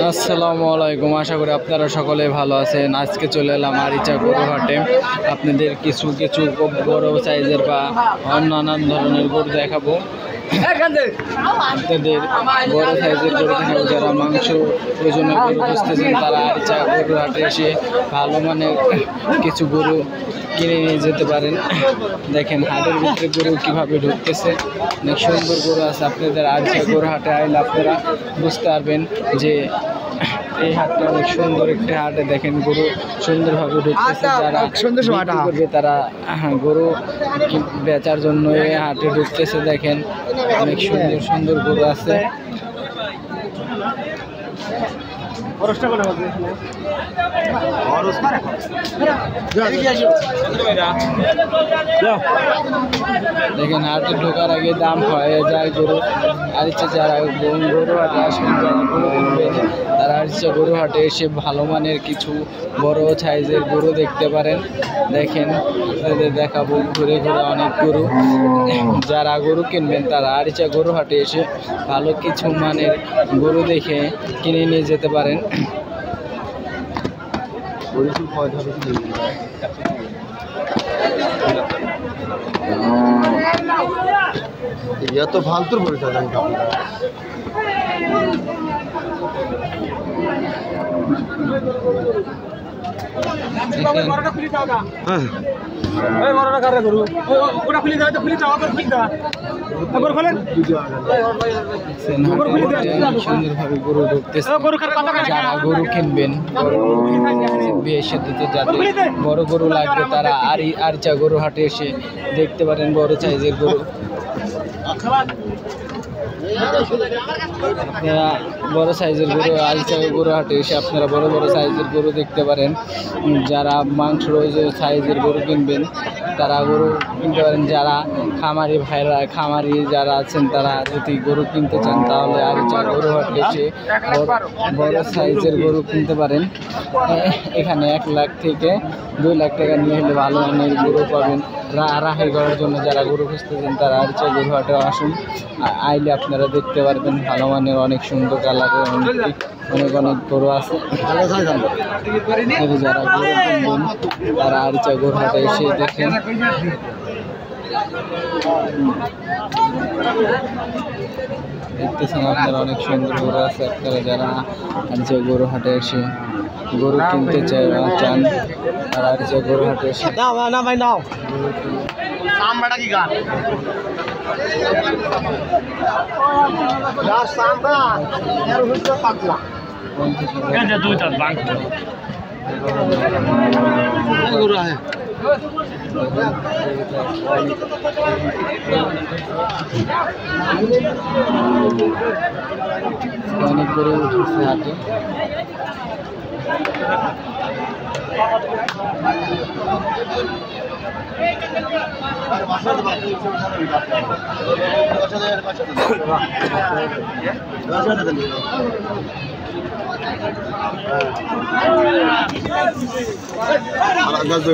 আসসালামু আলাইকুম, আশা করি আপনারা সকলে ভালো আছেন। আজকে চলে এলাম আরিচা গরু হাটে। আপনাদের কিছু কিছু বড় সাইজের বা নানান ধরনের গরু দেখাবো। আপনাদের বড় সাইজের গরু দেখাবো। যারা মাংস ওজনের গরু খুঁজতেছেন তারা আরিচা গরু হাটে এসে ভালো মানের কিছু গরু কিনে নিয়ে যেতে পারেন। দেখেন হাটের ভিতরে গরু কীভাবে ঢুকতেছে, অনেক সুন্দর গরু আছে। আপনাদের আরিচা গরু হাটে আইলে আপনারা বুঝতে পারবেন যে এই হাটটা অনেক সুন্দর একটি হাটে। দেখেন গরু সুন্দরভাবে ঢুকতেছে। যারা করবে তারা গরু বেচার জন্য এই হাটে ঢুকতেছে। দেখেন অনেক সুন্দর সুন্দর গরু আছে। দেখেন হাটে ঢোকার আগে দাম হয়ে যায় গরু। আর ইচ্ছে যারা গরু হাটে আসবেন, যারা গরু কিনবেন তারা ইচ্ছে গরু হাটে এসে ভালো মানের কিছু বড় সাইজের গরু দেখতে পারেন। দেখেন আপনাদের দেখাবো ঘুরে ঘুরে অনেক গরু। যারা গরু কিনবেন তারা আরিচা গরু হাটে এসে ভালো কিছু মানের গরু দেখে কিনে নিয়ে যেতে পারেন। या तो फालतू बोलता था সুন্দরভাবে গরু ঢুকতেছে। যারা গরু কিনবেন বিয়ের সাথে যাদের বড় গরু লাগবে তারা আরিচা গরু হাটে এসে দেখতে পারেন বড় সাইজের গরু। আপনারা বড় সাইজের গরু আরিচা গরু হাটে এসে আপনারা বড় বড় সাইজের গরু দেখতে পারেন। যারা মাংস সাইজের গরু কিনবেন তারা গরু কিনতে পারেন। যারা খামারি যারা আছেন তারা যদি গরু কিনতে চান তাহলে আরিচা গরু হাটে এসে বড় সাইজের গরু কিনতে পারেন। এখানে 1 লাখ থেকে 2 লাখ টাকা নিয়ে হলে ভালো মানের গরু পাবেন। রাহাই করার জন্য যারা গরু খুঁজতেছেন তারা আরিচা গরু হাটে আসুন। আইলে আপনারা দেখতে পারবেন ভালো মানের অনেক সুন্দর কালারের অনেক গরু আছে। যারা গরু কিনবেন তারা আরিচা গরু হাটে এসে দেখেন। দেখতেছেন আপনারা অনেক সুন্দর গরু আছে। আপনারা যারা আরিচা গরু হাটে এসে গরু কিনতে চান তারা আরিচা গরু হাটে এসে অনেক গরু উঠেছে হাটে। गज